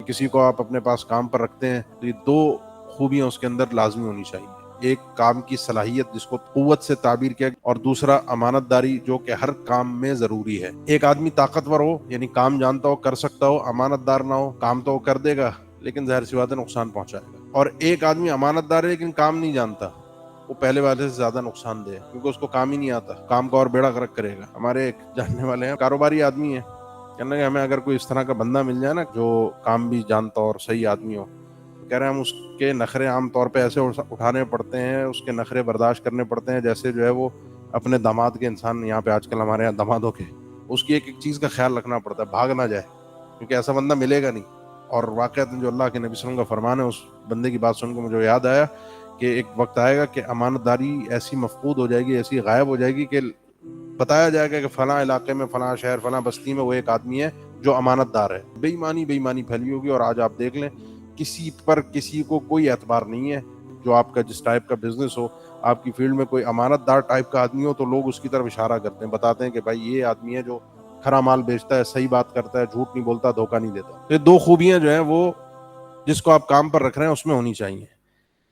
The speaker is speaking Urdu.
کسی کو آپ اپنے پاس کام پر رکھتے ہیں تو یہ دو خوبیاں اس کے اندر لازمی ہونی چاہیے. ایک کام کی صلاحیت جس کو قوت سے تعبیر کیا، اور دوسرا امانت داری جو کہ ہر کام میں ضروری ہے. ایک آدمی طاقتور ہو یعنی کام جانتا ہو، کر سکتا ہو، امانت دار نہ ہو، کام تو وہ کر دے گا لیکن ظاہر سی بات ہے نقصان پہنچائے گا. اور ایک آدمی امانت دار ہے لیکن کام نہیں جانتا، وہ پہلے والے سے زیادہ نقصان دہ ہے کیونکہ اس کو کام ہی نہیں آتا، کام کا اور بیڑا غرق کرے گا. ہمارے ایک جاننے والے ہیں، کاروباری آدمی ہیں، کہنے کہ ہمیں اگر کوئی اس طرح کا بندہ مل جائے نا جو کام بھی جانتا اور صحیح آدمی ہو، کہہ رہے ہیں ہم اس کے نخرے عام طور پہ ایسے اٹھانے پڑتے ہیں، اس کے نخرے برداشت کرنے پڑتے ہیں جیسے جو ہے وہ اپنے داماد کے انسان. یہاں پہ آج کل ہمارے یہاں دامادوں کے اس کی ایک ایک چیز کا خیال رکھنا پڑتا ہے، بھاگ نہ جائے کیونکہ ایسا بندہ ملے گا نہیں. اور واقعات جو اللہ کے نبی صلی اللہ علیہ وسلم کا فرمان ہے، اس بندے کی بات سن کے مجھے یاد آیا کہ ایک وقت آئے گا کہ امانت داری ایسی مفقود ہو جائے گی، ایسی غائب ہو جائے گی کہ بتایا جائے گا کہ فلاں علاقے میں، فلاں شہر، فلاں بستی میں وہ ایک آدمی ہے جو امانت دار ہے. بے ایمانی پھیلی ہوگی. اور آج آپ دیکھ لیں کسی پر کسی کو کوئی اعتبار نہیں ہے. جو آپ کا جس ٹائپ کا بزنس ہو، آپ کی فیلڈ میں کوئی امانت دار ٹائپ کا آدمی ہو تو لوگ اس کی طرف اشارہ کرتے ہیں، بتاتے ہیں کہ بھائی یہ آدمی ہے جو کھرا مال بیچتا ہے، صحیح بات کرتا ہے، جھوٹ نہیں بولتا، دھوکہ نہیں دیتا. یہ دو خوبیاں جو ہیں وہ جس کو آپ کام پر رکھ رہے ہیں اس میں ہونی چاہیے.